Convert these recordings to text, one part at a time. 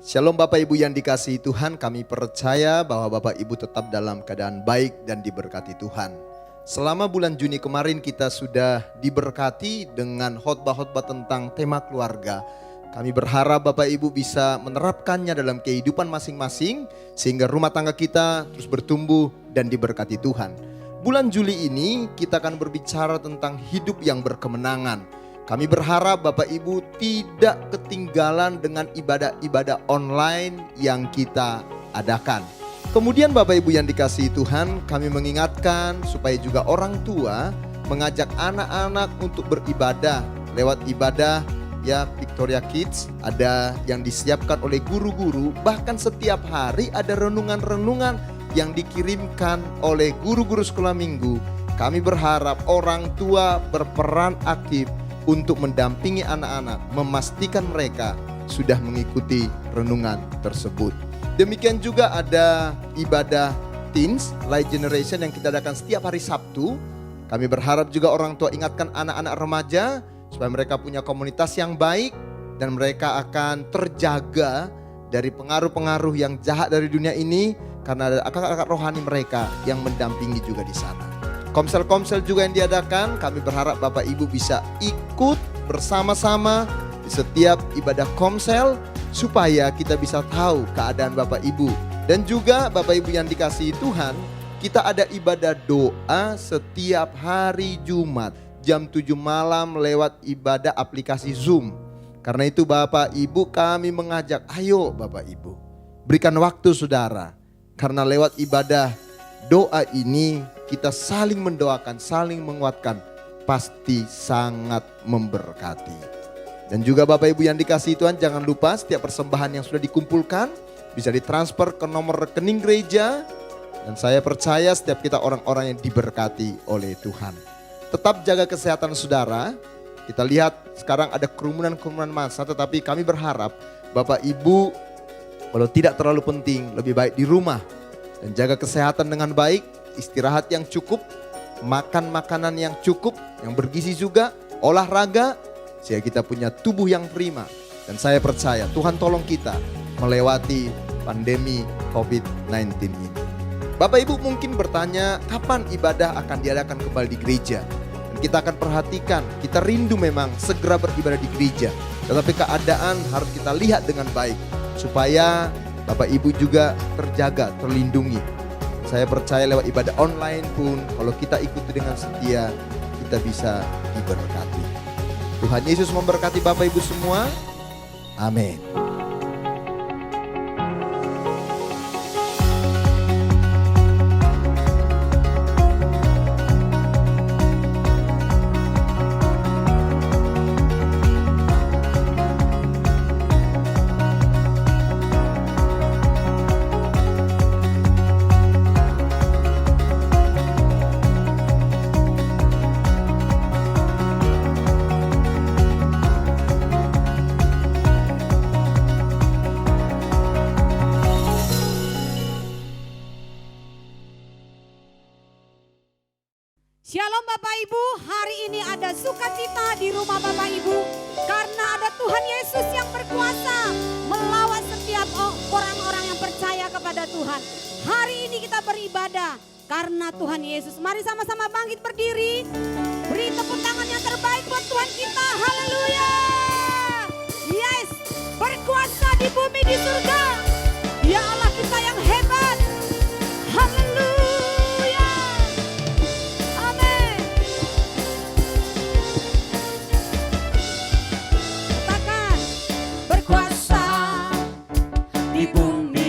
Shalom Bapak Ibu yang dikasihi Tuhan, kami percaya bahwa Bapak Ibu tetap dalam keadaan baik dan diberkati Tuhan. Selama bulan Juni kemarin kita sudah diberkati dengan khotbah-khotbah tentang tema keluarga. Kami berharap Bapak Ibu bisa menerapkannya dalam kehidupan masing-masing sehingga rumah tangga kita terus bertumbuh dan diberkati Tuhan. Bulan Juli ini kita akan berbicara tentang hidup yang berkemenangan. Kami berharap Bapak Ibu tidak ketinggalan dengan ibadah-ibadah online yang kita adakan. Kemudian Bapak Ibu yang dikasihi Tuhan, kami mengingatkan supaya juga orang tua mengajak anak-anak untuk beribadah lewat ibadah ya Victoria Kids. Ada yang disiapkan oleh guru-guru, bahkan setiap hari ada renungan-renungan yang dikirimkan oleh guru-guru sekolah minggu. Kami berharap orang tua berperan aktif untuk mendampingi anak-anak, memastikan mereka sudah mengikuti renungan tersebut. Demikian juga ada ibadah Teens Light Generation yang kita adakan setiap hari Sabtu. Kami berharap juga orang tua ingatkan anak-anak remaja supaya mereka punya komunitas yang baik dan mereka akan terjaga dari pengaruh-pengaruh yang jahat dari dunia ini karena ada kakak-kakak rohani mereka yang mendampingi juga di sana. Komsel-komsel juga yang diadakan, kami berharap Bapak Ibu bisa ikut bersama-sama di setiap ibadah komsel supaya kita bisa tahu keadaan Bapak Ibu. Dan juga Bapak Ibu yang dikasihi Tuhan, kita ada ibadah doa setiap hari Jumat jam 7 malam lewat ibadah aplikasi Zoom. Karena itu Bapak Ibu kami mengajak, ayo Bapak Ibu berikan waktu saudara. Karena lewat ibadah doa ini kita saling mendoakan, saling menguatkan, pasti sangat memberkati. Dan juga Bapak Ibu yang dikasihi Tuhan, jangan lupa setiap persembahan yang sudah dikumpulkan bisa ditransfer ke nomor rekening gereja. Dan saya percaya setiap kita orang-orang yang diberkati oleh Tuhan. Tetap jaga kesehatan saudara. Kita lihat sekarang ada kerumunan-kerumunan massa, tetapi kami berharap Bapak Ibu kalau tidak terlalu penting lebih baik di rumah. Dan jaga kesehatan dengan baik, istirahat yang cukup, makan makanan yang cukup, yang bergizi juga, olahraga, sehingga kita punya tubuh yang prima. Dan saya percaya Tuhan tolong kita melewati pandemi COVID-19 ini. Bapak Ibu mungkin bertanya, kapan ibadah akan diadakan kembali di gereja? Dan kita akan perhatikan, kita rindu memang segera beribadah di gereja. Tetapi keadaan harus kita lihat dengan baik, supaya Bapak Ibu juga terjaga, terlindungi. Saya percaya lewat ibadah online pun kalau kita ikuti dengan setia, kita bisa diberkati. Tuhan Yesus memberkati Bapak Ibu semua. Amin. Shalom Bapak Ibu, hari ini ada sukacita di rumah Bapak Ibu karena ada Tuhan Yesus yang berkuasa melawan setiap orang-orang yang percaya kepada Tuhan. Hari ini kita beribadah karena Tuhan Yesus. Mari sama-sama bangkit berdiri, beri tepuk tangan yang terbaik buat Tuhan kita. Haleluya. Yes, berkuasa di bumi di surga. Ya Allah kita yang hebat. Haleluya.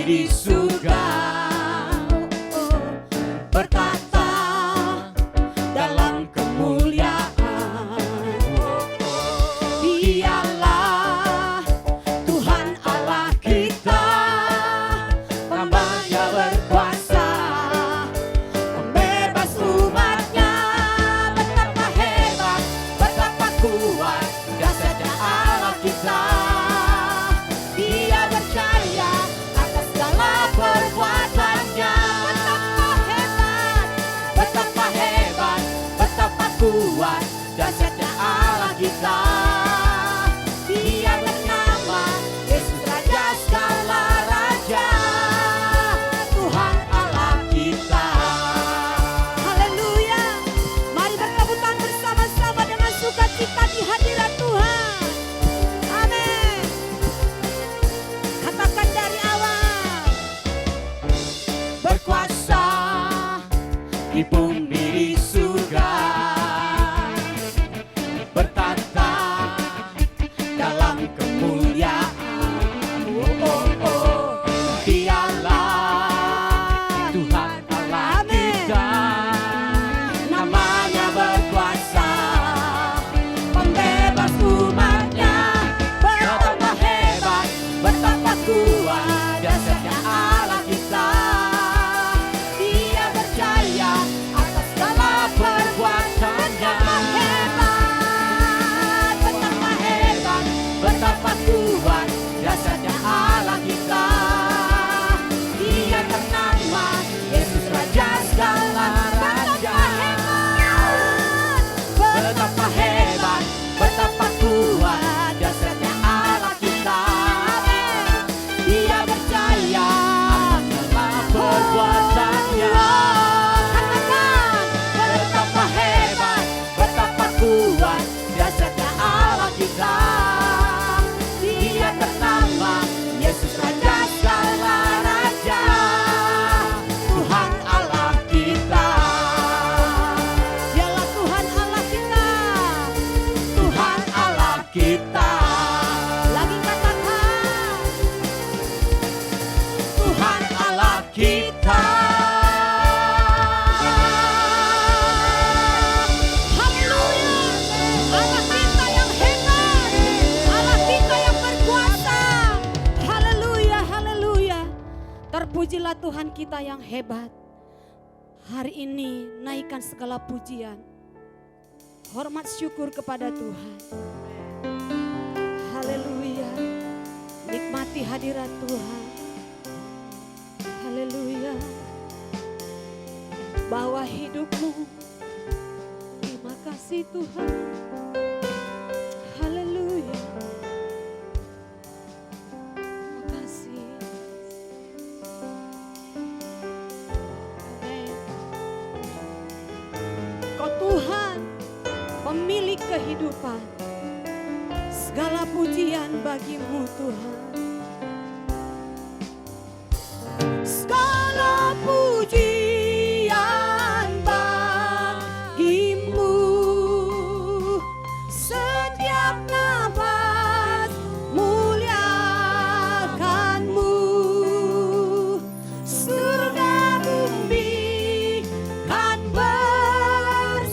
Di surga berkata dalam kemuliaan, Dialah Tuhan Allah kita, tambahnya berkuasa membebas umatnya. Betapa hebat, betapa kuat dahsyatnya Allah kita. Dia berkarya atas segala perbuatannya. Betapa hebat, betapa kuat dahsyatnya Allah kita. kita. Lagi katakan, Tuhan Allah kita. haleluya. Allah kita yang hebat, Allah kita yang berkuasa. Haleluya, haleluya. Terpujilah Tuhan kita yang hebat. Hari ini naikkan segala pujian, hormat syukur kepada Tuhan. Haleluya. Nikmati hadirat Tuhan. Haleluya. Bawa hidupmu. Terima kasih Tuhan. Haleluya. Terima kasih. Amin. Kau Tuhan, pemilik kehidupan. Segala pujian bagimu Tuhan. Segala pujian bagimu. Setiap nafas muliakanmu. Surga bumi kan berseru.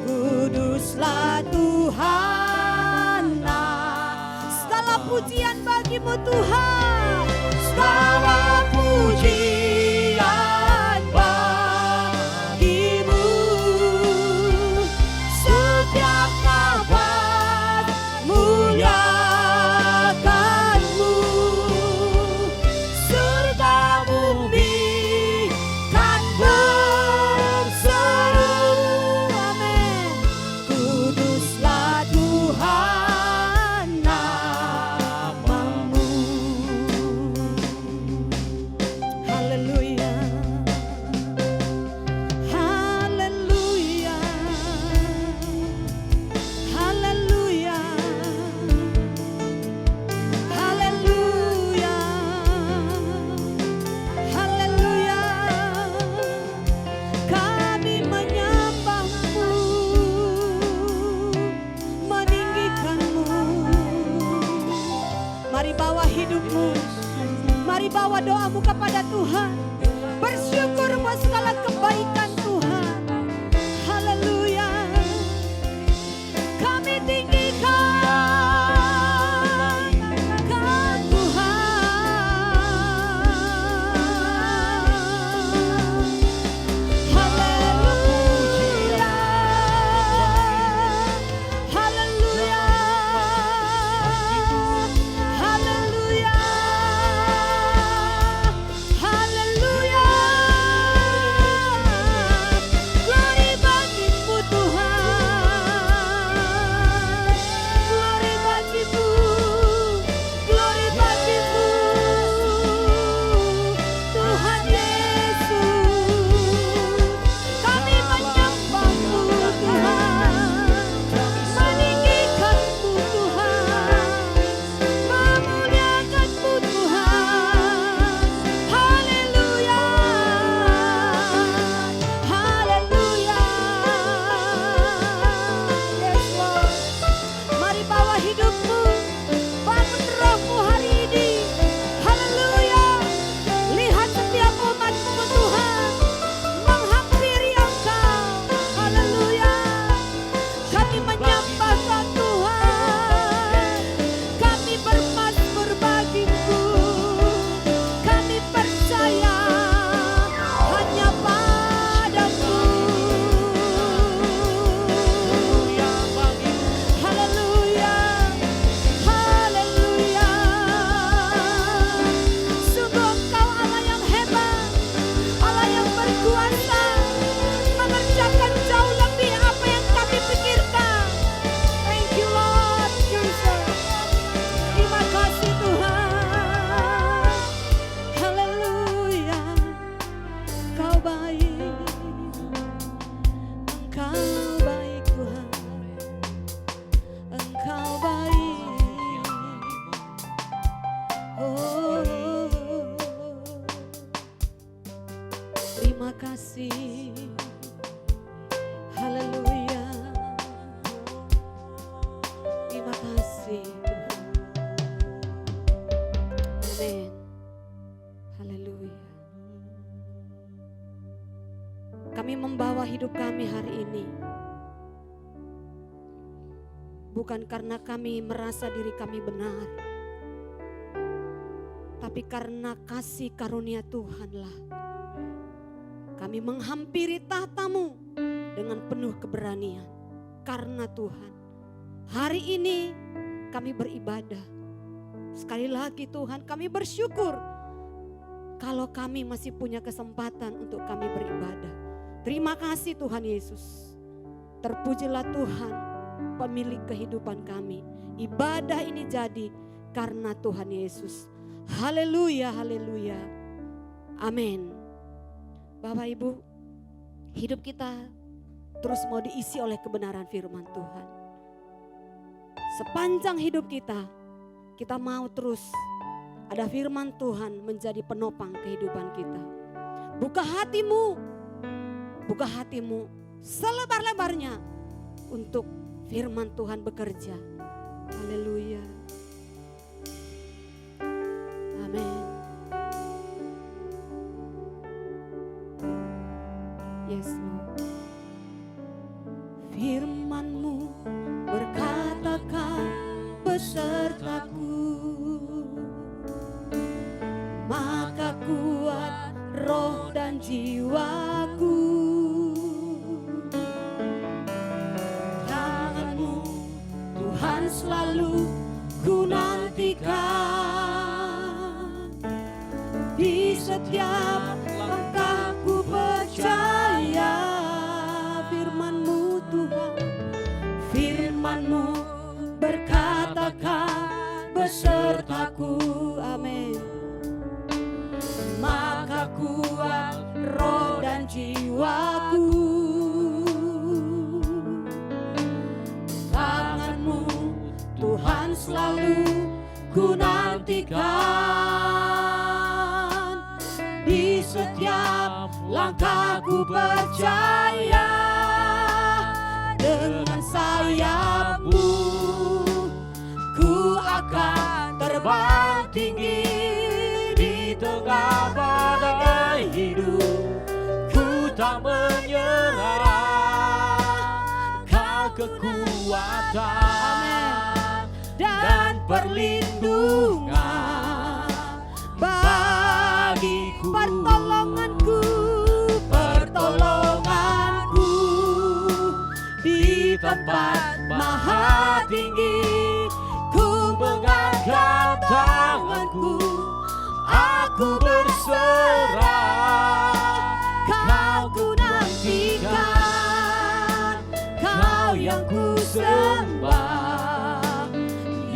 Kuduslah Tuhan. Segala pujian bagimu Tuhan. Segala pujian bagimu. Setiap nafas muliakanmu. Surga bumi kan berseru. Amin. Kuduslah Tuhan namamu. Haleluya. Haleluya. Haleluya. Haleluya. Haleluya. Kami menyembahmu, meninggikanmu. Mari bawa hidupmu, mari bawa doamu kepada Tuhan. Bersyukur buat segala kebaikan Tuhan. Haleluya. Kami tinggikan Tuhan. Haleluya. Haleluya. Haleluya. Haleluya. Glory bagimu Tuhan. Glory bagimu. Glory bagimu. Tuhan Yesus. Kami menyembahmu Tuhan. Meninggikanmu Tuhan. Memuliakanmu Tuhan. Haleluya. Haleluya. Yes Lord. Mari bawa hidupmu, bangun rohmu hari ini. Haleluya. Lihat setiap umatmu Tuhan menghampiri Engkau. Haleluya. Kami menyembahkan Tuhan. Kami bermazmur bagimu. Kami percaya hanya padamu. Haleluya. Haleluya. Sungguh Engkau Allah yang hebat, Allah yang berkuasa, mengerjakan jauh lebih apa yang kami pikirkan. Thank you Lord Jesus. Terima kasih Tuhan. Haleluya. Engkau baik. Engkau baik Tuhan. Engkau baik. Oh, terima kasih. Haleluya. Terima kasih Tuhan. Amin. Haleluya. Kami membawa hidup kami hari ini bukan karena kami merasa diri kami benar, tapi karena kasih karunia Tuhanlah kami menghampiri tahta-Mu dengan penuh keberanian. Karena Tuhan, hari ini kami beribadah. Sekali lagi Tuhan, kami bersyukur kalau kami masih punya kesempatan untuk kami beribadah. Terima kasih Tuhan Yesus. Terpujilah Tuhan, pemilik kehidupan kami. Ibadah ini jadi karena Tuhan Yesus. Haleluya, haleluya. Amin. Bapak Ibu, hidup kita terus mau diisi oleh kebenaran firman Tuhan. Sepanjang hidup kita mau terus ada firman Tuhan menjadi penopang kehidupan kita. Buka hatimu selebar-lebarnya untuk firman Tuhan bekerja. Haleluya. Amin. Yes, Lord. Firman-Mu berkatakan besertaku, maka kuat roh dan jiwaku. Tangan-Mu Tuhan selalu ku nantikan, di setiap langkahku percaya. Firman-Mu Tuhan, firman-Mu berkatakan besertaku, amin. Maka kuat roh dan jiwaku. Tangan-Mu Tuhan selalu ku nantikan, di setiap langkahku percaya. Dengan sayap-Mu ku akan terbang tinggi, di tengah badai hidup ku tak menyerah. Kau kekuatan dan perlindungan bagiku, pertolonganku di tempat maha tinggi. Ku mengangkat tanganku, aku berserah. Kau ku nantikan, Kau yang ku sembah,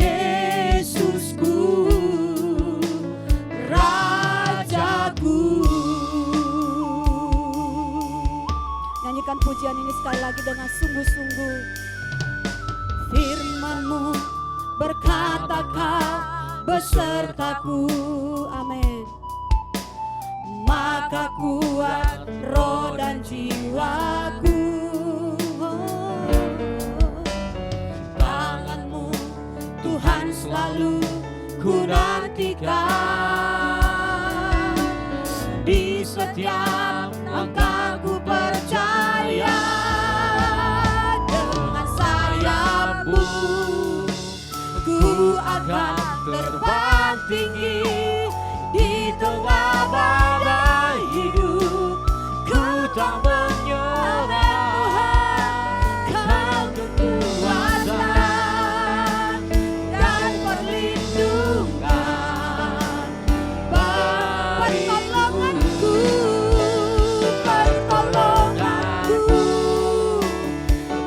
Yesusku, Rajaku. Nyanyikan pujian ini sekali lagi dengan sungguh-sungguh. Firman-Mu berkatakan besertaku, amin. Maka kuat roh dan jiwaku. Tangan-Mu Tuhan selalu ku nantikan, di setiap langkahku percaya. Dengan sayap-Mu ku akan terbang tinggi, di tengah badai hidup ku tak menyerah. Kau kekuatan dan perlindungan bagiku, pertolonganku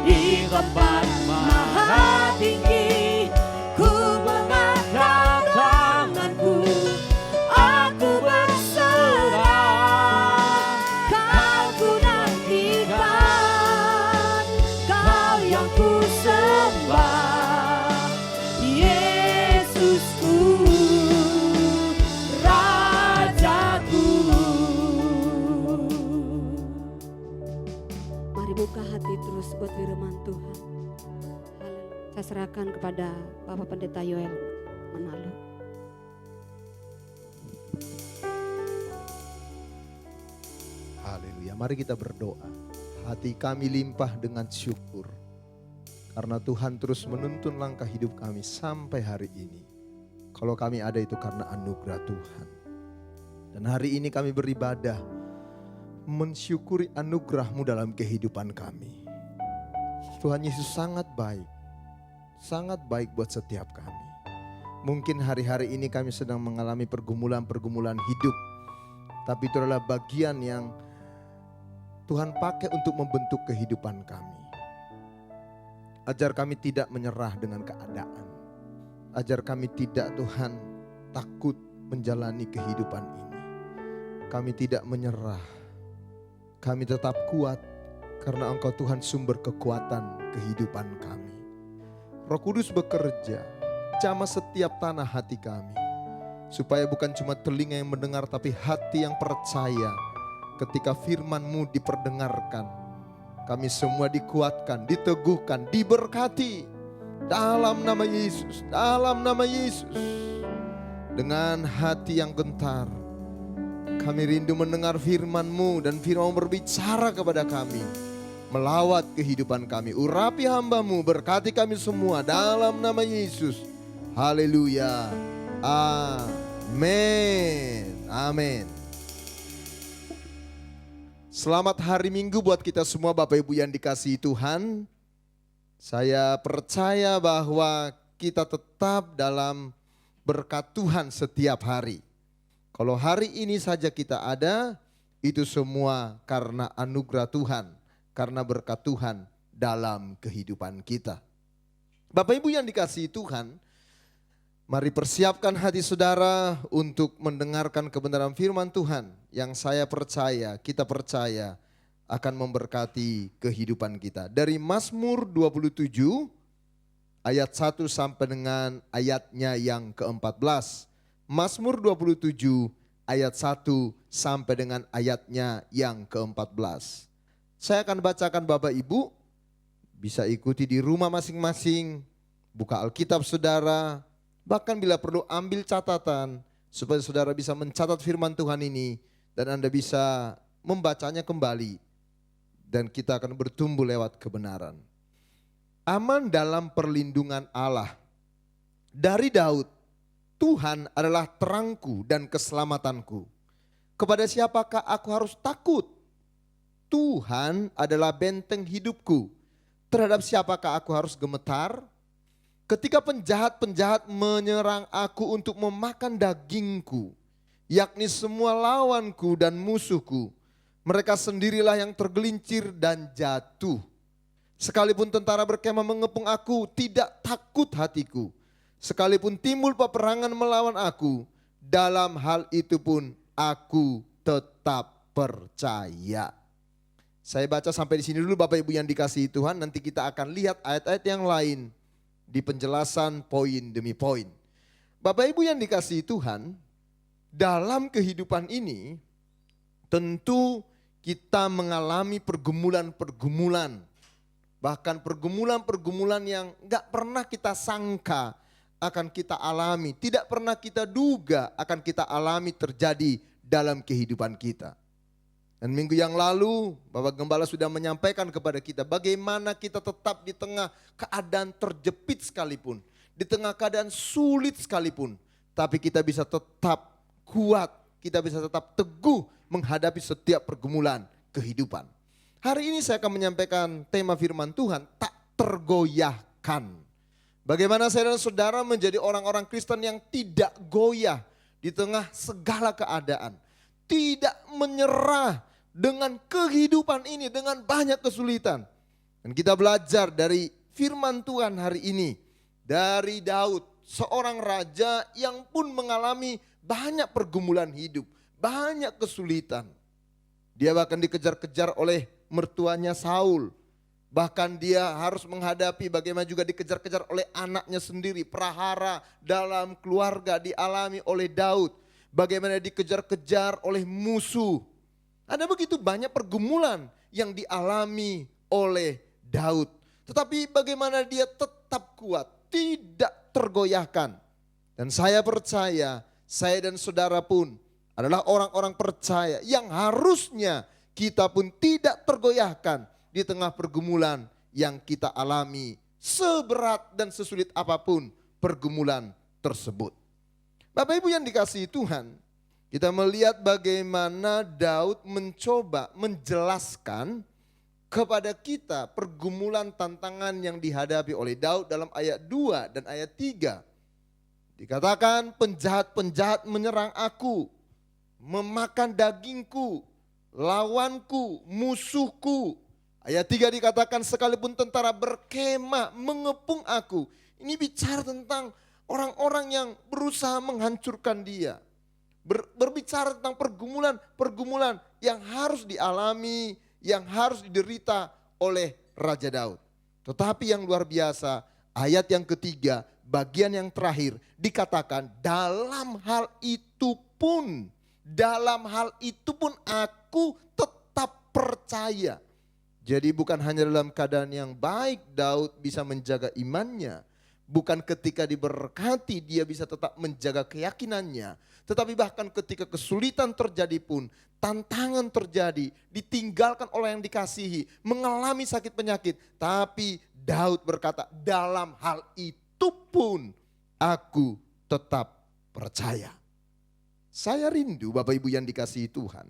di tempat maha tinggi. Ku mengangkat tanganku, aku berserah. Kau ku nantikan, Kau yang ku sembah, Yesusku, Rajaku. Mari buka hati terus buat firman Tuhan. Haleluya. Saya serahkan kepada Bapak Pendeta Yoel Manalo. Haleluya. Mari kita berdoa. Hati kami limpah dengan syukur. Karena Tuhan terus menuntun langkah hidup kami sampai hari ini. Kalau kami ada itu karena anugerah Tuhan. Dan hari ini kami beribadah mensyukuri anugerah-Mu dalam kehidupan kami. Tuhan Yesus sangat baik. Sangat baik buat setiap kami. Mungkin hari-hari ini kami sedang mengalami pergumulan-pergumulan hidup. Tapi itu adalah bagian yang Tuhan pakai untuk membentuk kehidupan kami. Ajar kami tidak menyerah dengan keadaan. Ajar kami tidak, Tuhan, takut menjalani kehidupan ini. Kami tidak menyerah. Kami tetap kuat karena Engkau Tuhan sumber kekuatan kehidupan kami. Roh Kudus bekerja, jamah setiap tanah hati kami. Supaya bukan cuma telinga yang mendengar tapi hati yang percaya. Ketika firman-Mu diperdengarkan, kami semua dikuatkan, diteguhkan, diberkati. Dalam nama Yesus, dalam nama Yesus. Dengan hati yang gentar, kami rindu mendengar firman-Mu dan firman-Mu berbicara kepada kami. Melawat kehidupan kami, urapi hamba-Mu, berkati kami semua dalam nama Yesus. Haleluya, amin, amin. Selamat hari Minggu buat kita semua Bapak Ibu yang dikasihi Tuhan. Saya percaya bahwa kita tetap dalam berkat Tuhan setiap hari. Kalau hari ini saja kita ada, itu semua karena anugerah Tuhan, karena berkat Tuhan dalam kehidupan kita. Bapak Ibu yang dikasihi Tuhan, mari persiapkan hati saudara untuk mendengarkan kebenaran firman Tuhan yang saya percaya, kita percaya akan memberkati kehidupan kita. Dari Mazmur 27 ayat 1 sampai dengan ayatnya yang ke-14. Mazmur 27 ayat 1 sampai dengan ayatnya yang ke-14. Saya akan bacakan Bapak Ibu, bisa ikuti di rumah masing-masing, buka Alkitab saudara, bahkan bila perlu ambil catatan supaya saudara bisa mencatat firman Tuhan ini dan Anda bisa membacanya kembali dan kita akan bertumbuh lewat kebenaran. Aman dalam perlindungan Allah. Dari Daud, Tuhan adalah terangku dan keselamatanku. Kepada siapakah aku harus takut? Tuhan adalah benteng hidupku. Terhadap siapakah aku harus gemetar? Ketika penjahat-penjahat menyerang aku untuk memakan dagingku, yakni semua lawanku dan musuhku, mereka sendirilah yang tergelincir dan jatuh. Sekalipun tentara berkemah mengepung aku, tidak takut hatiku. Sekalipun timbul peperangan melawan aku, dalam hal itu pun aku tetap percaya. Saya baca sampai di sini dulu Bapak Ibu yang dikasihi Tuhan, nanti kita akan lihat ayat-ayat yang lain di penjelasan poin demi poin. Bapak Ibu yang dikasihi Tuhan, dalam kehidupan ini tentu kita mengalami pergumulan-pergumulan. Bahkan pergumulan-pergumulan yang gak pernah kita sangka akan kita alami. Tidak pernah kita duga akan kita alami terjadi dalam kehidupan kita. Dan minggu yang lalu Bapak Gembala sudah menyampaikan kepada kita bagaimana kita tetap di tengah keadaan terjepit sekalipun. Di tengah keadaan sulit sekalipun. Tapi kita bisa tetap kuat, kita bisa tetap teguh menghadapi setiap pergumulan kehidupan. Hari ini saya akan menyampaikan tema firman Tuhan, tak tergoyahkan. Bagaimana saya dan saudara menjadi orang-orang Kristen yang tidak goyah di tengah segala keadaan. Tidak menyerah dengan kehidupan ini, dengan banyak kesulitan. Dan kita belajar dari firman Tuhan hari ini. Dari Daud, seorang raja yang pun mengalami banyak pergumulan hidup, banyak kesulitan. Dia bahkan dikejar-kejar oleh mertuanya Saul. Bahkan dia harus menghadapi bagaimana juga dikejar-kejar oleh anaknya sendiri. Prahara dalam keluarga dialami oleh Daud. Bagaimana dikejar-kejar oleh musuh. Ada begitu banyak pergumulan yang dialami oleh Daud. Tetapi bagaimana dia tetap kuat, tidak tergoyahkan. Dan saya percaya, saya dan saudara pun adalah orang-orang percaya yang harusnya kita pun tidak tergoyahkan di tengah pergumulan yang kita alami, seberat dan sesulit apapun pergumulan tersebut. Bapak Ibu yang dikasihi Tuhan, kita melihat bagaimana Daud mencoba menjelaskan kepada kita pergumulan tantangan yang dihadapi oleh Daud dalam ayat 2 dan ayat 3. Dikatakan penjahat-penjahat menyerang aku, memakan dagingku, lawanku, musuhku. Ayat 3 dikatakan sekalipun tentara berkemah mengepung aku. Ini bicara tentang orang-orang yang berusaha menghancurkan dia. Berbicara tentang pergumulan yang harus dialami, yang harus diderita oleh Raja Daud. Tetapi yang luar biasa, ayat yang ketiga, bagian yang terakhir dikatakan dalam hal itu pun aku tetap percaya. Jadi bukan hanya dalam keadaan yang baik Daud bisa menjaga imannya. Bukan ketika diberkati dia bisa tetap menjaga keyakinannya. Tetapi bahkan ketika kesulitan terjadi pun, tantangan terjadi, ditinggalkan oleh yang dikasihi, mengalami sakit penyakit. Tapi Daud berkata, dalam hal itu pun aku tetap percaya. Saya rindu Bapak Ibu yang dikasihi Tuhan,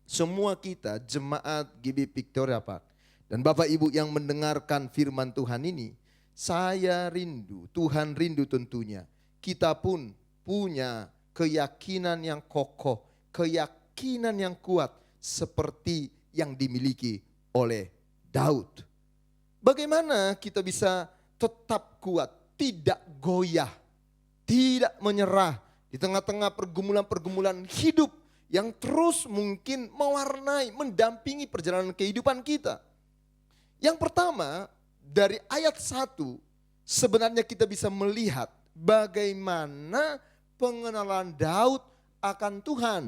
semua kita jemaat GB Victoria Park dan Bapak Ibu yang mendengarkan firman Tuhan ini, saya rindu, Tuhan rindu tentunya, kita pun punya keyakinan yang kokoh, keyakinan yang kuat seperti yang dimiliki oleh Daud. Bagaimana kita bisa tetap kuat, tidak goyah, tidak menyerah di tengah-tengah pergumulan-pergumulan hidup yang terus mungkin mewarnai, mendampingi perjalanan kehidupan kita. Yang pertama, dari ayat 1 sebenarnya kita bisa melihat bagaimana pengenalan Daud akan Tuhan.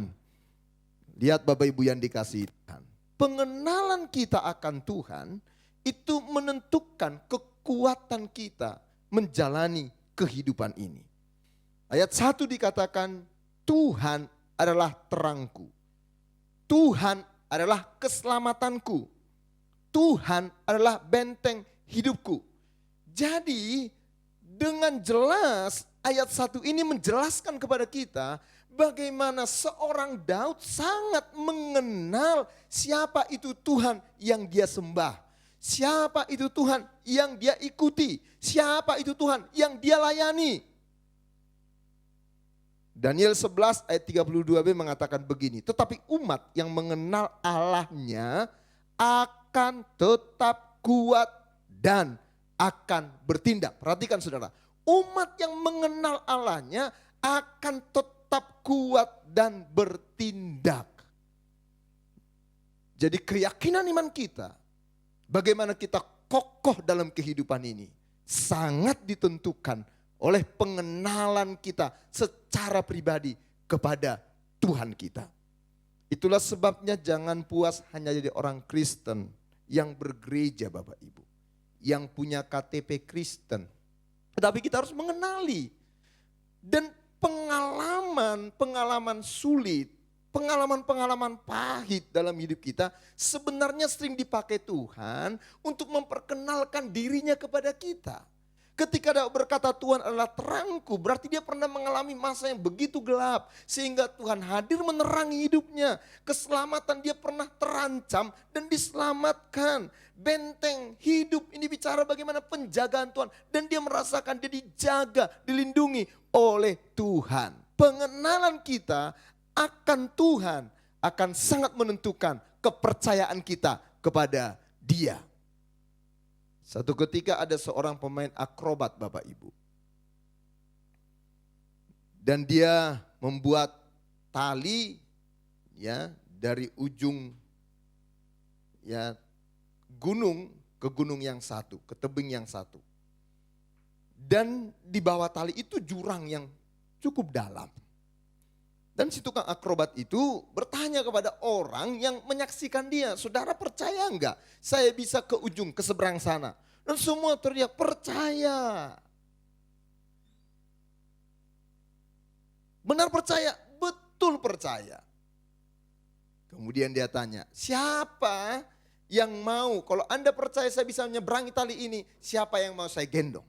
Lihat Bapak Ibu yang dikasihi Tuhan. Pengenalan kita akan Tuhan itu menentukan kekuatan kita menjalani kehidupan ini. Ayat 1 dikatakan Tuhan adalah terangku. Tuhan adalah keselamatanku. Tuhan adalah benteng hidupku. Jadi dengan jelas ayat 1 ini menjelaskan kepada kita bagaimana seorang Daud sangat mengenal siapa itu Tuhan yang dia sembah. Siapa itu Tuhan yang dia ikuti. Siapa itu Tuhan yang dia layani. Daniel 11 ayat 32b mengatakan begini, tetapi umat yang mengenal Allahnya akan tetap kuat dan akan bertindak. Perhatikan saudara, umat yang mengenal Allahnya akan tetap kuat dan bertindak. Jadi keyakinan iman kita, bagaimana kita kokoh dalam kehidupan ini, sangat ditentukan oleh pengenalan kita secara pribadi kepada Tuhan kita. Itulah sebabnya jangan puas hanya jadi orang Kristen yang bergereja Bapak Ibu. Yang punya KTP Kristen. Tetapi kita harus mengenali. Dan pengalaman sulit, pengalaman pahit dalam hidup kita sebenarnya sering dipakai Tuhan untuk memperkenalkan dirinya kepada kita. Ketika Daud berkata Tuhan adalah terangku, berarti dia pernah mengalami masa yang begitu gelap. Sehingga Tuhan hadir menerangi hidupnya. Keselamatan dia pernah terancam dan diselamatkan. Benteng hidup ini bicara bagaimana penjagaan Tuhan. Dan dia merasakan dia dijaga, dilindungi oleh Tuhan. Pengenalan kita akan Tuhan akan sangat menentukan kepercayaan kita kepada Dia. Satu ketika ada seorang pemain akrobat Bapak Ibu. Dan dia membuat tali ya dari ujung ya gunung ke gunung yang satu, ke tebing yang satu. Dan di bawah tali itu jurang yang cukup dalam. Dan si tukang akrobat itu bertanya kepada orang yang menyaksikan dia, saudara percaya enggak saya bisa ke ujung, ke seberang sana. Dan semua teriak, percaya. Benar percaya? Betul percaya. Kemudian dia tanya, siapa yang mau, kalau Anda percaya saya bisa menyeberangi tali ini, siapa yang mau saya gendong?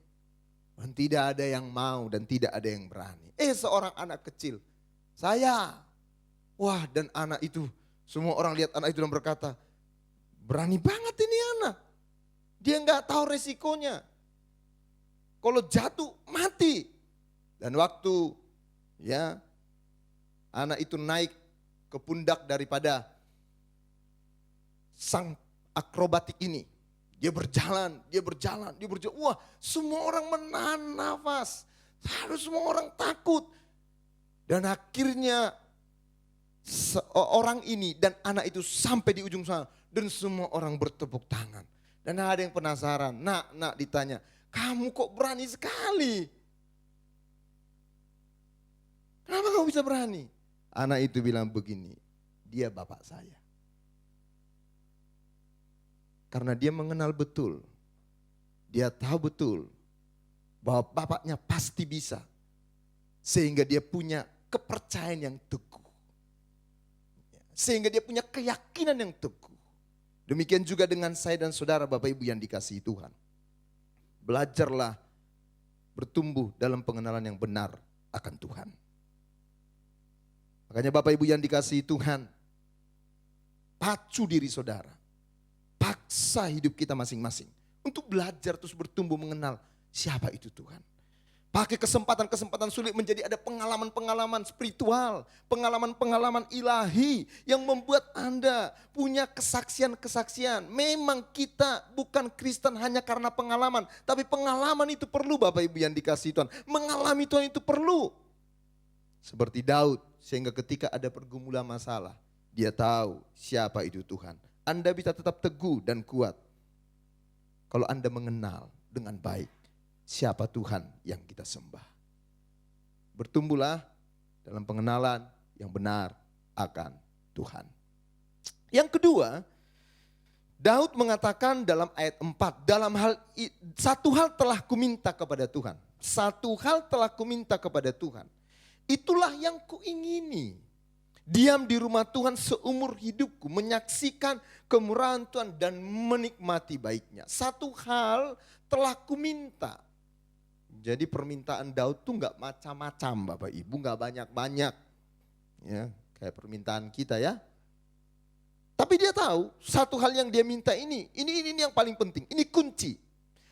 Dan tidak ada yang mau dan tidak ada yang berani. Seorang anak kecil, saya. Wah, dan anak itu, semua orang lihat anak itu dan berkata, berani banget ini anak. Dia nggak tahu resikonya. Kalau jatuh mati. Dan waktu ya anak itu naik ke pundak daripada sang akrobatik ini. Dia berjalan. Wah, semua orang menahan nafas. Harus semua orang takut. Dan akhirnya orang ini dan anak itu sampai di ujung sana. Dan semua orang bertepuk tangan. Dan ada yang penasaran, nak ditanya, kamu kok berani sekali? Kenapa kamu bisa berani? Anak itu bilang begini, dia bapak saya. Karena dia mengenal betul, dia tahu betul bahwa bapaknya pasti bisa. Sehingga dia punya kepercayaan yang teguh. Sehingga dia punya keyakinan yang teguh. Demikian juga dengan saya dan saudara Bapak Ibu yang dikasihi Tuhan. Belajarlah bertumbuh dalam pengenalan yang benar akan Tuhan. Makanya Bapak Ibu yang dikasihi Tuhan, pacu diri saudara. Paksa hidup kita masing-masing untuk belajar terus bertumbuh mengenal siapa itu Tuhan. Pakai kesempatan-kesempatan sulit menjadi ada pengalaman-pengalaman spiritual, pengalaman-pengalaman ilahi yang membuat Anda punya kesaksian-kesaksian. Memang kita bukan Kristen hanya karena pengalaman, tapi pengalaman itu perlu Bapak Ibu yang dikasihi Tuhan. Mengalami Tuhan itu perlu. Seperti Daud, sehingga ketika ada pergumulan masalah, dia tahu siapa itu Tuhan. Anda bisa tetap teguh dan kuat kalau Anda mengenal dengan baik siapa Tuhan yang kita sembah. Bertumbuhlah dalam pengenalan yang benar akan Tuhan. Yang kedua, Daud mengatakan dalam ayat 4, satu hal telah kuminta kepada Tuhan. Satu hal telah kuminta kepada Tuhan. Itulah yang kuingini. Diam di rumah Tuhan seumur hidupku, menyaksikan kemurahan Tuhan dan menikmati baiknya. Satu hal telah kuminta. Jadi permintaan Daud tuh nggak macam-macam Bapak Ibu, nggak banyak-banyak. Ya, kayak permintaan kita ya. Tapi dia tahu satu hal yang dia minta ini yang paling penting, ini kunci.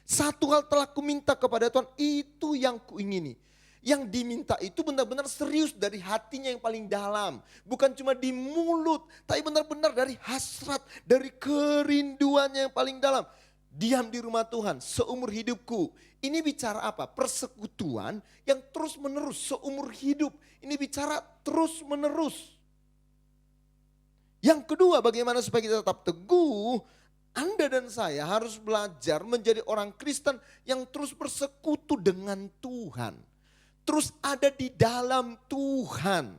Satu hal telah kuminta kepada Tuhan, itu yang kuingini. Yang diminta itu benar-benar serius dari hatinya yang paling dalam. Bukan cuma di mulut, tapi benar-benar dari hasrat, dari kerinduannya yang paling dalam. Diam di rumah Tuhan seumur hidupku. Ini bicara apa? Persekutuan yang terus menerus seumur hidup. Ini bicara terus menerus. Yang kedua, bagaimana supaya kita tetap teguh? Anda dan saya harus belajar menjadi orang Kristen yang terus bersekutu dengan Tuhan. Terus ada di dalam Tuhan.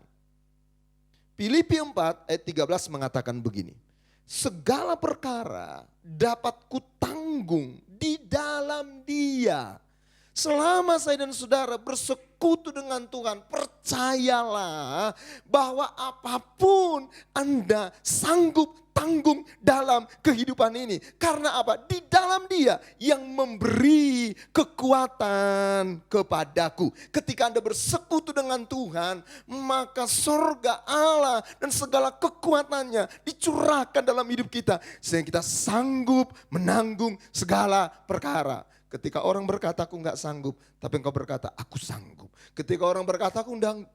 Filipi 4 ayat 13 mengatakan begini. Segala perkara dapat kutanggung di dalam Dia. Selama saya dan saudara bersekutu dengan Tuhan, percayalah bahwa apapun Anda sanggup tanggung dalam kehidupan ini. Karena apa? Di dalam Dia yang memberi kekuatan kepadaku. Ketika Anda bersekutu dengan Tuhan, maka sorga Allah dan segala kekuatannya dicurahkan dalam hidup kita. Sehingga kita sanggup menanggung segala perkara. Ketika orang berkata aku nggak sanggup, tapi engkau berkata aku sanggup. Ketika orang berkata aku nggak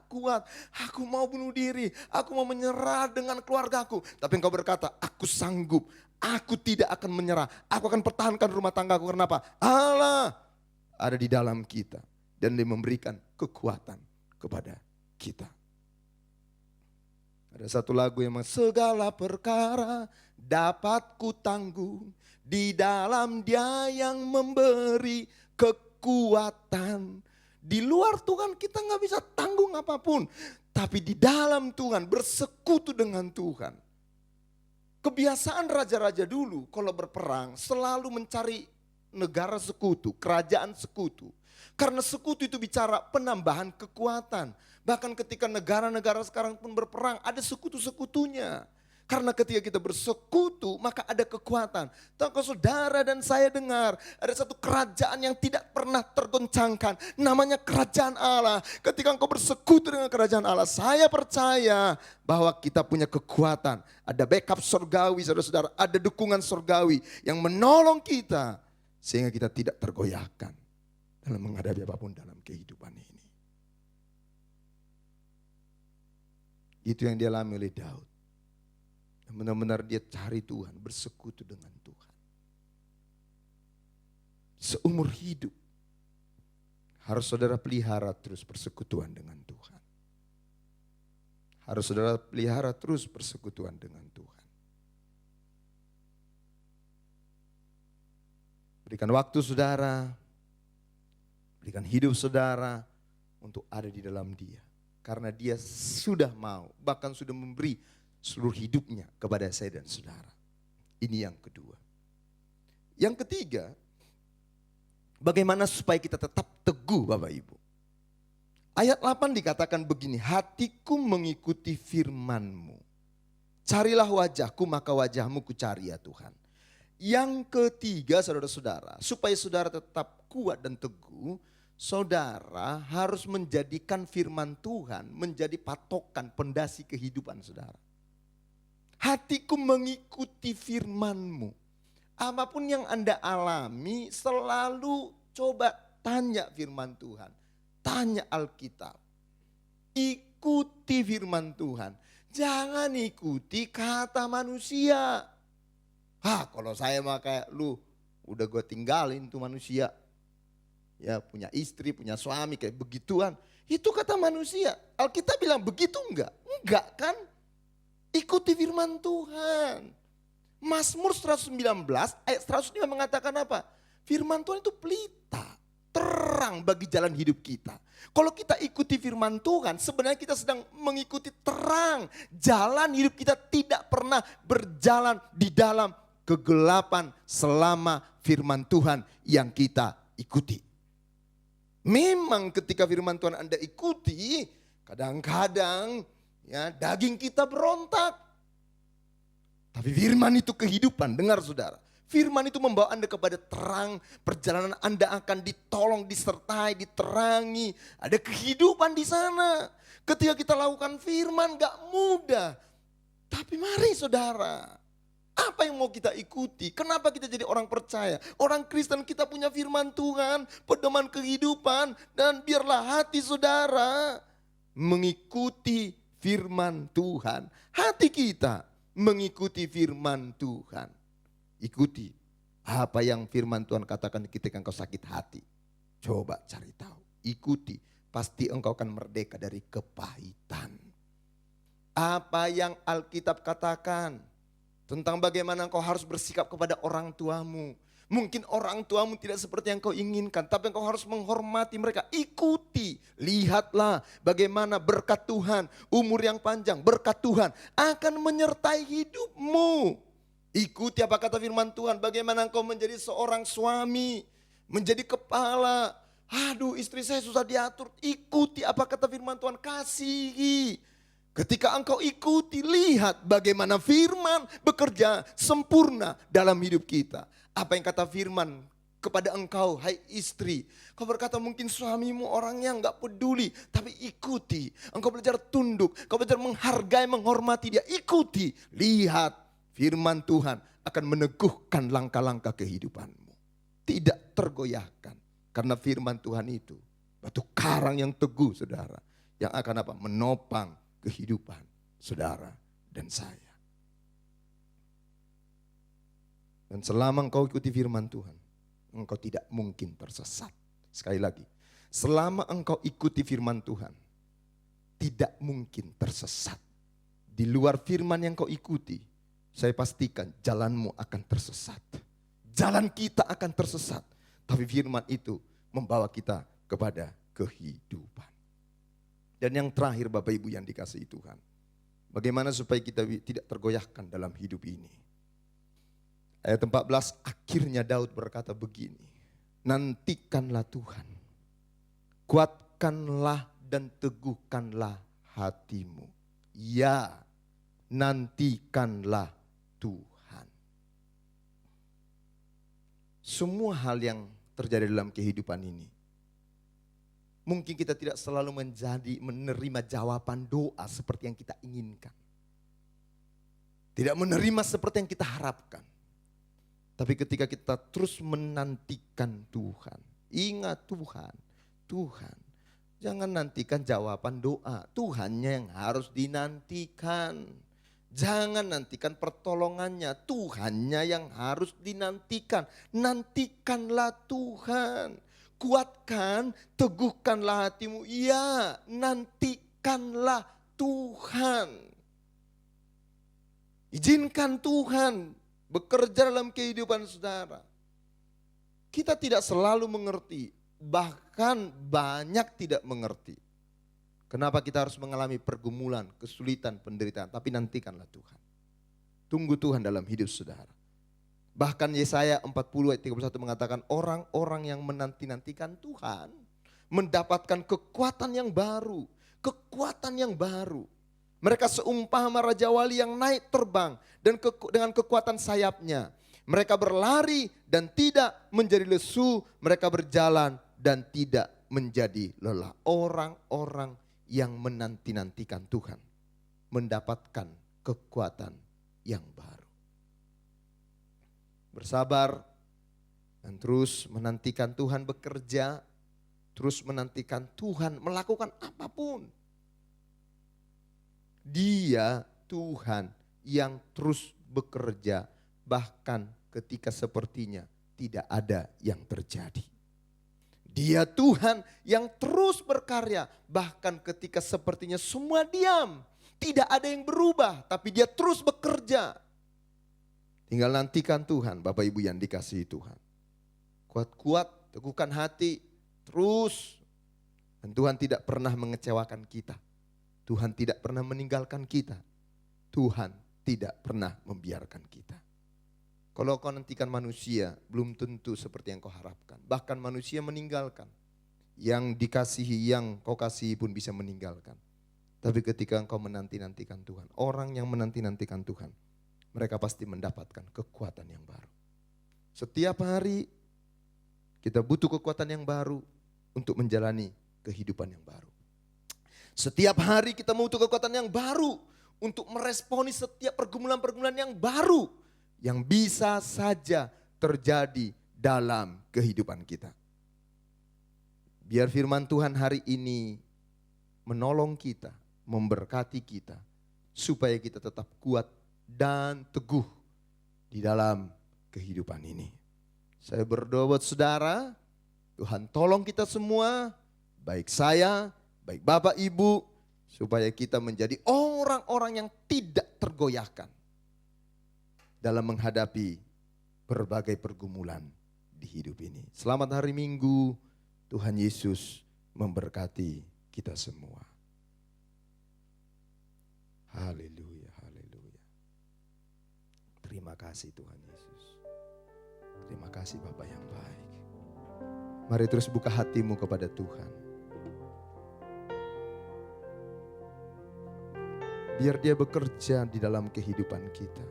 kuat, aku mau bunuh diri, aku mau menyerah dengan keluargaku. Tapi engkau berkata aku sanggup, aku tidak akan menyerah, aku akan pertahankan rumah tanggaku. Karena apa? Allah ada di dalam kita dan Dia memberikan kekuatan kepada kita. Ada satu lagu yang segala perkara dapat kutanggung di dalam Dia yang memberi kekuatan. Di luar Tuhan kita nggak bisa tanggung apapun. Tapi di dalam Tuhan, bersekutu dengan Tuhan. Kebiasaan raja-raja dulu kalau berperang selalu mencari negara sekutu, kerajaan sekutu. Karena sekutu itu bicara penambahan kekuatan. Bahkan ketika negara-negara sekarang pun berperang, ada sekutu-sekutunya. Karena ketika kita bersekutu, maka ada kekuatan. Tahukah saudara dan saya dengar, ada satu kerajaan yang tidak pernah tergoncangkan. Namanya kerajaan Allah. Ketika engkau bersekutu dengan kerajaan Allah, saya percaya bahwa kita punya kekuatan. Ada backup surgawi, saudara-saudara. Ada dukungan surgawi yang menolong kita. Sehingga kita tidak tergoyahkan dalam menghadapi apapun dalam kehidupan ini. Itu yang dialami oleh Daud. Benar-benar dia cari Tuhan, bersekutu dengan Tuhan. Seumur hidup harus saudara pelihara terus persekutuan dengan Tuhan. Harus saudara pelihara terus persekutuan dengan Tuhan. Berikan waktu saudara, berikan hidup saudara untuk ada di dalam Dia. Karena Dia sudah mau, bahkan sudah memberi seluruh hidupnya kepada saya dan saudara. Ini yang kedua. Yang ketiga, bagaimana supaya kita tetap teguh Bapak Ibu. Ayat 8 dikatakan begini, hatiku mengikuti firman-Mu. Carilah wajahku maka wajah-Mu kucari ya Tuhan. Yang ketiga saudara-saudara, supaya saudara tetap kuat dan teguh, saudara harus menjadikan firman Tuhan menjadi patokan pondasi kehidupan saudara. Hatiku mengikuti firman-Mu. Apapun yang Anda alami selalu coba tanya firman Tuhan. Tanya Alkitab. Ikuti firman Tuhan. Jangan ikuti kata manusia. Kalau saya mah kayak lu, udah gue tinggalin tuh manusia. Ya punya istri, punya suami kayak begituan. Itu kata manusia. Alkitab bilang begitu enggak? Enggak kan? Ikuti firman Tuhan. Mazmur 119 ayat 105 mengatakan apa? Firman Tuhan itu pelita, terang bagi jalan hidup kita. Kalau kita ikuti firman Tuhan, sebenarnya kita sedang mengikuti terang. Jalan hidup kita tidak pernah berjalan di dalam kegelapan selama firman Tuhan yang kita ikuti. Memang ketika firman Tuhan Anda ikuti, kadang-kadang ya, daging kita berontak. Tapi firman itu kehidupan, dengar saudara. Firman itu membawa Anda kepada terang, perjalanan Anda akan ditolong, disertai, diterangi. Ada kehidupan di sana. Ketika kita lakukan firman gak mudah. Tapi mari saudara, apa yang mau kita ikuti? Kenapa kita jadi orang percaya? Orang Kristen kita punya firman Tuhan, pedoman kehidupan. Dan biarlah hati saudara mengikuti firman Tuhan. Hati kita mengikuti firman Tuhan. Ikuti apa yang firman Tuhan katakan ketika engkau sakit hati. Coba cari tahu. Ikuti. Pasti engkau akan merdeka dari kepahitan. Apa yang Alkitab katakan tentang bagaimana engkau harus bersikap kepada orang tuamu. Mungkin orang tuamu tidak seperti yang kau inginkan, tapi engkau harus menghormati mereka. Ikuti, lihatlah bagaimana berkat Tuhan, umur yang panjang, berkat Tuhan akan menyertai hidupmu. Ikuti apa kata firman Tuhan, bagaimana engkau menjadi seorang suami, menjadi kepala. Aduh, istri saya susah diatur. Ikuti apa kata firman Tuhan, kasihi. Ketika engkau ikuti, lihat bagaimana firman bekerja sempurna dalam hidup kita. Apa yang kata firman kepada engkau, hai istri. Kau berkata mungkin suamimu orangnya enggak peduli. Tapi ikuti, engkau belajar tunduk, kau belajar menghargai, menghormati dia. Ikuti, lihat firman Tuhan akan meneguhkan langkah-langkah kehidupanmu. Tidak tergoyahkan. Karena firman Tuhan itu batu karang yang teguh saudara. Yang akan apa? Menopang kehidupan saudara dan saya. Dan selama engkau ikuti firman Tuhan, engkau tidak mungkin tersesat. Sekali lagi, selama engkau ikuti firman Tuhan, tidak mungkin tersesat. Di luar firman yang kau ikuti, saya pastikan jalanmu akan tersesat. Jalan kita akan tersesat. Tapi firman itu membawa kita kepada kehidupan. Dan yang terakhir Bapak Ibu yang dikasihi Tuhan. Bagaimana supaya kita tidak tergoyahkan dalam hidup ini. Ayat 14, akhirnya Daud berkata begini. Nantikanlah Tuhan. Kuatkanlah dan teguhkanlah hatimu. Ya, nantikanlah Tuhan. Semua hal yang terjadi dalam kehidupan ini, mungkin kita tidak selalu menerima jawaban doa seperti yang kita inginkan. Tidak menerima seperti yang kita harapkan. Tapi ketika kita terus menantikan Tuhan, ingat Tuhan, jangan nantikan jawaban doa. Tuhannya yang harus dinantikan. Jangan nantikan pertolongannya, Tuhannya yang harus dinantikan. Nantikanlah Tuhan. Kuatkan, teguhkanlah hatimu. Ya, nantikanlah Tuhan. Izinkan Tuhan bekerja dalam kehidupan saudara. Kita tidak selalu mengerti, bahkan banyak tidak mengerti. Kenapa kita harus mengalami pergumulan, kesulitan, penderitaan. Tapi nantikanlah Tuhan. Tunggu Tuhan dalam hidup saudara. Bahkan Yesaya 40 ayat 31 mengatakan orang-orang yang menanti-nantikan Tuhan mendapatkan kekuatan yang baru. Kekuatan yang baru. Mereka seumpama Raja Wali yang naik terbang dan dengan kekuatan sayapnya. Mereka berlari dan tidak menjadi lesu. Mereka berjalan dan tidak menjadi lelah. Orang-orang yang menanti-nantikan Tuhan mendapatkan kekuatan yang baru. Bersabar dan terus menantikan Tuhan bekerja, terus menantikan Tuhan melakukan apapun. Dia Tuhan yang terus bekerja bahkan ketika sepertinya tidak ada yang terjadi. Dia Tuhan yang terus berkarya bahkan ketika sepertinya semua diam. Tidak ada yang berubah tapi dia terus bekerja. Tinggal nantikan Tuhan Bapak Ibu yang dikasihi Tuhan. Kuat-kuat, teguhkan hati terus. Dan Tuhan tidak pernah mengecewakan kita. Tuhan tidak pernah meninggalkan kita. Tuhan tidak pernah membiarkan kita. Kalau kau nantikan manusia, belum tentu seperti yang kau harapkan. Bahkan manusia meninggalkan. Yang dikasihi, yang kau kasihi pun bisa meninggalkan. Tapi ketika engkau menanti-nantikan Tuhan, orang yang menanti-nantikan Tuhan, mereka pasti mendapatkan kekuatan yang baru. Setiap hari kita butuh kekuatan yang baru untuk menjalani kehidupan yang baru. Setiap hari kita butuh kekuatan yang baru untuk meresponi setiap pergumulan-pergumulan yang baru. Yang bisa saja terjadi dalam kehidupan kita. Biar firman Tuhan hari ini menolong kita, memberkati kita. Supaya kita tetap kuat dan teguh di dalam kehidupan ini. Saya berdoa buat saudara, Tuhan tolong kita semua, baik saya, baik Bapak Ibu, supaya kita menjadi orang-orang yang tidak tergoyahkan dalam menghadapi berbagai pergumulan di hidup ini. Selamat hari Minggu, Tuhan Yesus memberkati kita semua. Haleluya, haleluya. Terima kasih Tuhan Yesus. Terima kasih Bapa yang baik. Mari terus buka hatimu kepada Tuhan. Biar dia bekerja di dalam kehidupan kita.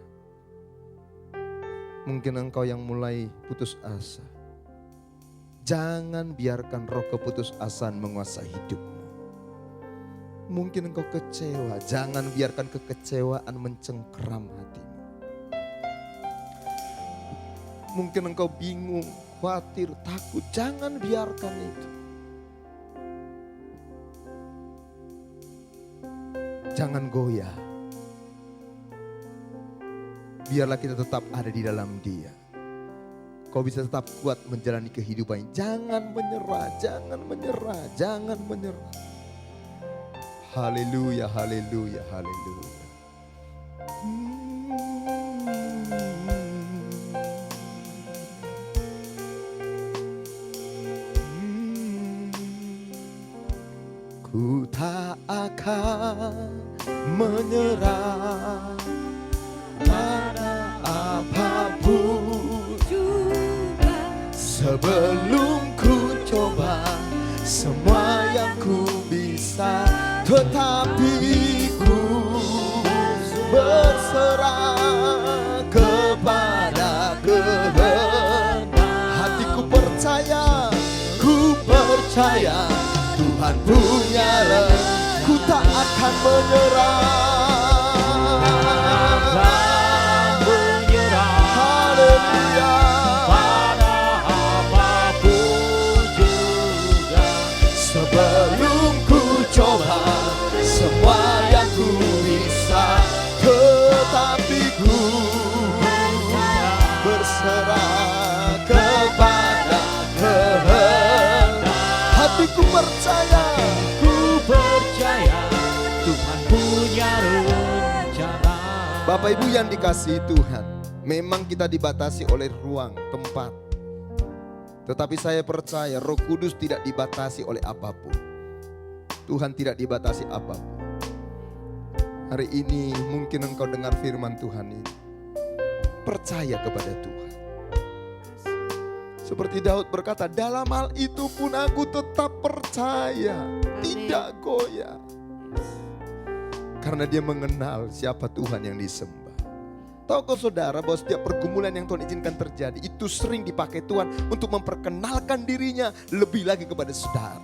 Mungkin engkau yang mulai putus asa. Jangan biarkan roh keputusasaan menguasai hidupmu. Mungkin engkau kecewa, jangan biarkan kekecewaan mencengkeram hatimu. Mungkin engkau bingung, khawatir, takut, jangan biarkan itu. Jangan goyah. Biarlah kita tetap ada di dalam Dia. Kau bisa tetap kuat menjalani kehidupan. Jangan menyerah, jangan menyerah, jangan menyerah. Haleluya, haleluya, haleluya. Ku tak akan menyerah pada apapun juga sebab Sebelum ku coba semua yang ku bisa, tetapi ku berserah kepada kehendak. Hatiku percaya, ku percaya Tuhan punya rencana, ku tak akan menyerah. Haleluya. Sebelum ku coba semua yang ku bisa, tetapi ku berserah kepada kehendak. Hatiku percaya, Ku percaya Tuhan punya rencana. Bapak Ibu yang dikasihi Tuhan, memang kita dibatasi oleh ruang, tempat. Tetapi saya percaya Roh Kudus tidak dibatasi oleh apapun. Tuhan tidak dibatasi apapun. Hari ini mungkin engkau dengar firman Tuhan ini. Percaya kepada Tuhan. Seperti Daud berkata, dalam hal itu pun aku tetap percaya, tidak goyah. Karena dia mengenal siapa Tuhan yang disembah. Tahukah saudara bahwa setiap pergumulan yang Tuhan izinkan terjadi itu sering dipakai Tuhan untuk memperkenalkan dirinya lebih lagi kepada saudara.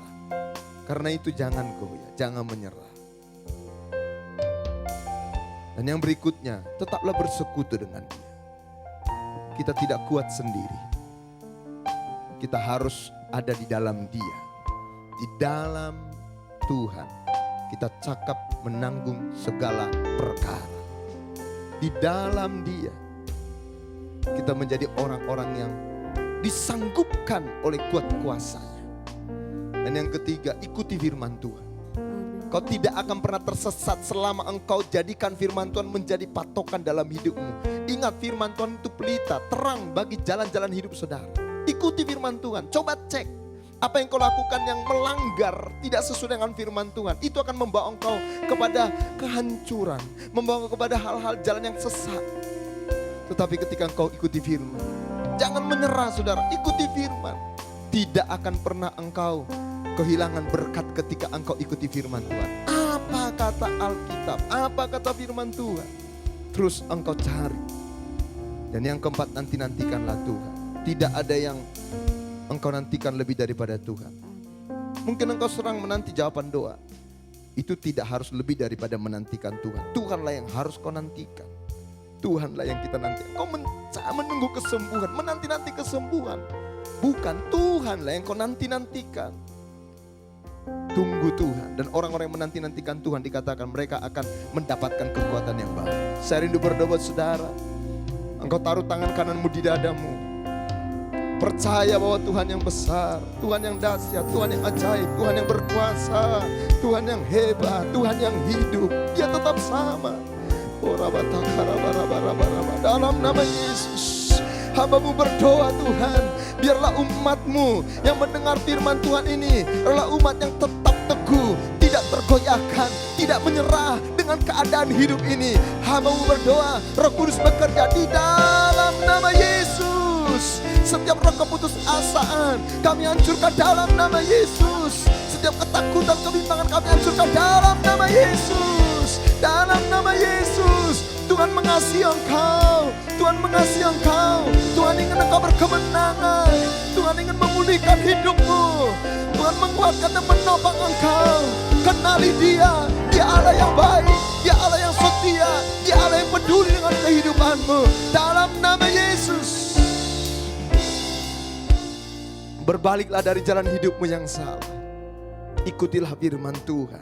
Karena itu jangan goyah, jangan menyerah. Dan yang berikutnya, tetaplah bersekutu dengan Dia. Kita tidak kuat sendiri. Kita harus ada di dalam Dia. Di dalam Tuhan kita cakap menanggung segala perkara. Di dalam Dia kita menjadi orang-orang yang disanggupkan oleh kuat kuasa-Nya. Dan yang ketiga, ikuti firman Tuhan. Kau tidak akan pernah tersesat selama engkau jadikan firman Tuhan menjadi patokan dalam hidupmu. Ingat, firman Tuhan itu pelita, terang bagi jalan-jalan hidup saudara. Ikuti firman Tuhan, coba cek. Apa yang kau lakukan yang melanggar, tidak sesuai dengan firman Tuhan, itu akan membawa engkau kepada kehancuran, membawa engkau kepada hal-hal jalan yang sesat. Tetapi ketika engkau ikuti firman, jangan menyerah saudara, ikuti firman. Tidak akan pernah engkau kehilangan berkat ketika engkau ikuti firman Tuhan. Apa kata Alkitab, apa kata firman Tuhan, terus engkau cari. Dan yang keempat, nantikanlah Tuhan. Tidak ada yang engkau nantikan lebih daripada Tuhan. Mungkin engkau serang menanti jawaban doa. Itu tidak harus lebih daripada menantikan Tuhan. Tuhanlah yang harus kau nantikan. Tuhanlah yang kita nantikan. Kau menunggu kesembuhan, menanti-nanti kesembuhan. Bukan, Tuhanlah yang kau nantikan. Tunggu Tuhan. Dan orang-orang yang menanti-nantikan Tuhan dikatakan mereka akan mendapatkan kekuatan yang baru. Saya rindu berdoa buat saudara. Engkau taruh tangan kananmu di dadamu. Percaya bahwa Tuhan yang besar, Tuhan yang dahsyat, Tuhan yang ajaib, Tuhan yang berkuasa, Tuhan yang hebat, Tuhan yang hidup. Dia tetap sama. Dalam nama Yesus, hamba-Mu berdoa Tuhan, biarlah umat-Mu yang mendengar firman Tuhan ini adalah umat yang tetap teguh, tidak tergoyahkan, tidak menyerah dengan keadaan hidup ini. Hamba-Mu berdoa, Roh Kudus bekerja di dalam nama Yesus. Setiap roh keputusasaan kami hancurkan dalam nama Yesus. Setiap ketakutan, kebimbangan kami hancurkan dalam nama Yesus. Dalam nama Yesus. Tuhan mengasihi engkau. Tuhan mengasihi engkau. Tuhan ingin engkau berkemenangan. Tuhan ingin memulihkan hidupmu. Tuhan menguatkan dan menopang engkau. Kenali Dia. Dia Allah yang baik. Dia Allah yang setia. Dia Allah yang peduli dengan kehidupanmu. Dalam nama Yesus. Berbaliklah dari jalan hidupmu yang salah. Ikutilah firman Tuhan.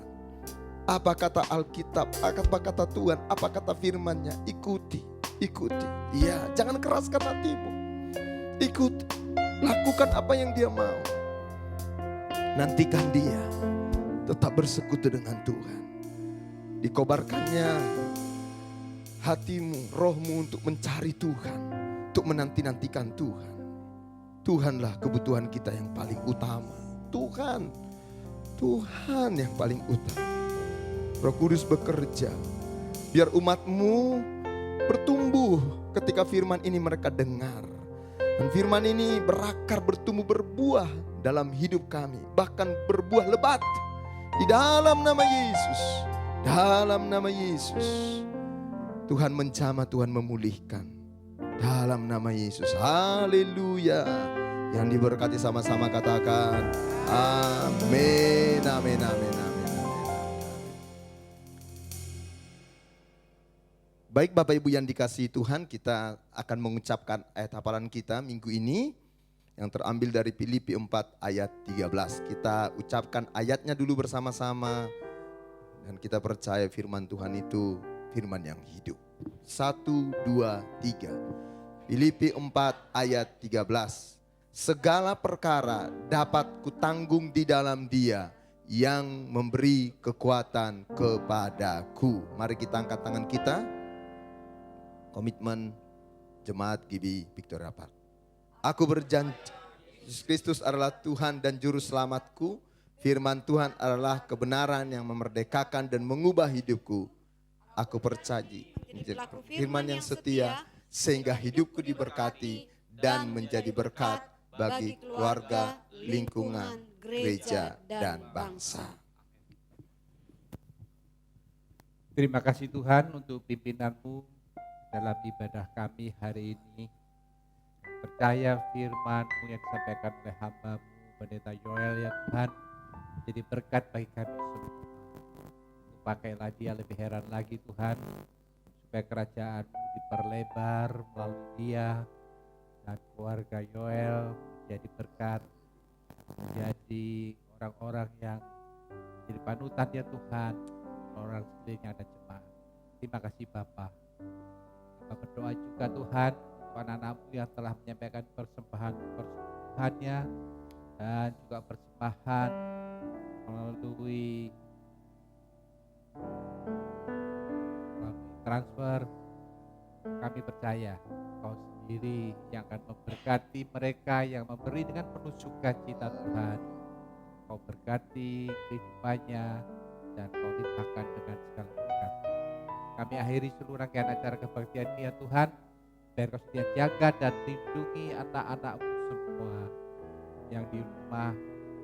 Apa kata Alkitab, apa kata Tuhan, apa kata firman-Nya, ikuti. Iya, jangan keraskan hatimu. Ikuti, lakukan apa yang Dia mau. Nantikan Dia, tetap bersekutu dengan Tuhan. Dikobarkannya hatimu, rohmu untuk mencari Tuhan, untuk menanti-nantikan Tuhan. Tuhanlah kebutuhan kita yang paling utama. Tuhan yang paling utama. Roh Kudus bekerja. Biar umat-Mu bertumbuh ketika firman ini mereka dengar. Dan firman ini berakar, bertumbuh, berbuah dalam hidup kami. Bahkan berbuah lebat. Di dalam nama Yesus. Dalam nama Yesus. Tuhan menjamah, Tuhan memulihkan. Dalam nama Yesus. Haleluya. Yang diberkati sama-sama katakan amin, amin, amin, amin, amin. Baik Bapak Ibu yang dikasihi Tuhan, kita akan mengucapkan ayat hafalan kita minggu ini yang terambil dari Filipi 4 ayat 13. Kita ucapkan ayatnya dulu bersama-sama dan kita percaya firman Tuhan itu firman yang hidup. 1, 2, 3. Filipi 4 ayat 13. Segala perkara dapat kutanggung di dalam Dia yang memberi kekuatan kepadaku. Mari kita angkat tangan kita. Komitmen Jemaat GB Victoria Park. Aku berjanji, Yesus Kristus adalah Tuhan dan Juru Selamatku. Firman Tuhan adalah kebenaran yang memerdekakan dan mengubah hidupku. Aku percaya firman yang setia sehingga hidupku diberkati dan menjadi berkat bagi keluarga, lingkungan, gereja, dan bangsa. Terima kasih Tuhan untuk pimpinanmu dalam ibadah kami hari ini. Percaya firman-Mu yang disampaikan oleh hamba-Mu Pendeta Yoel ya Tuhan, jadi berkat bagi kami semua. Pakailah dia lebih heran lagi Tuhan, supaya kerajaan-Mu diperlebar melalui dia dan keluarga Yoel jadi berkat, menjadi orang-orang yang jadi panutan ya Tuhan, orang sekeliling yang ada jemaat. Terima kasih Bapa. Kita berdoa juga Tuhan untuk anak-anak-Mu yang telah menyampaikan persembahannya dan juga persembahan melalui transfer. Kami percaya Kau sendiri yang akan memberkati mereka yang memberi dengan penuh sukacita Tuhan. Kau berkati kehidupannya dan Kau limpahkan dengan segala berkat. Kami akhiri seluruh rangkaian acara kebaktian ini ya Tuhan. Biar Kau setia jaga dan lindungi anak-anak-Mu semua yang di rumah,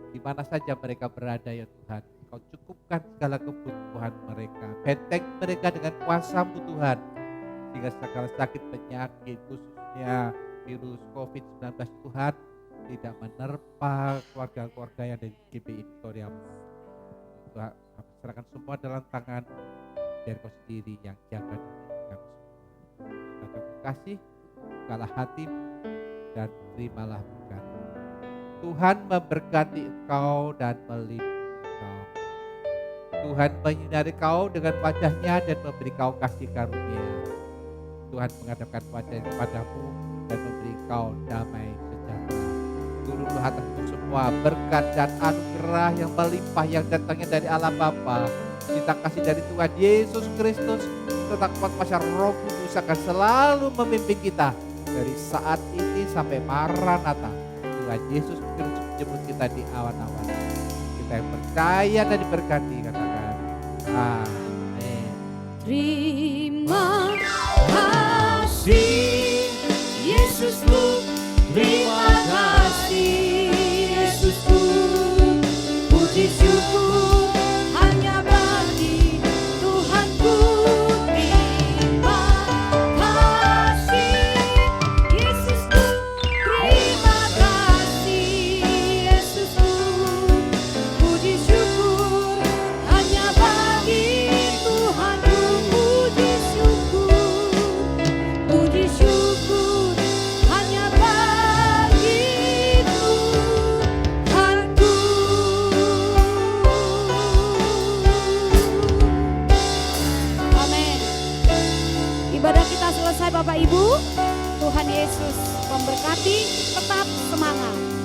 di mana saja mereka berada ya Tuhan. Kau cukupkan segala kebutuhan mereka. Benteng mereka dengan kuasa-Mu Tuhan. Sehingga segala sakit penyakit khususnya virus COVID-19 Tuhan tidak menerpa keluarga-keluarga yang ada di GBI Victoria. Tuhan, kami serahkan semua dalam tangan biar Kau sendiri yang jaga kami semua. Terima kasih, bukalah hati dan terimalah berkat. Tuhan memberkati engkau dan melindungi engkau. Tuhan menyinari kau dengan wajahnya dan memberi kau kasih karunia. Tuhan menghadapkan wajahnya kepadamu dan memberi kau damai sejahtera. Turunlah atasmu semua berkat dan anugerah yang melimpah yang datangnya dari Allah Bapa, cinta kasih dari Tuhan Yesus Kristus, serta kuat kuasa Roh Kudus akan selalu memimpin kita dari saat ini sampai Maranatha. Tuhan Yesus Kristus menjemput kita di awan-awan. Kita yang percaya dan diberkati katakan amin. Terima kasih Yesusku, terima kasih Yesusku, puji syukur hanya bagi Tuhanku. Terima kasih Yesusku, terima kasih Yesusku, puji syukur hanya bagi Tuhanku. Puji syukur hanya bagi Tuhanku. Amin. Ibadah kita selesai Bapak Ibu. Tuhan Yesus memberkati, tetap semangat.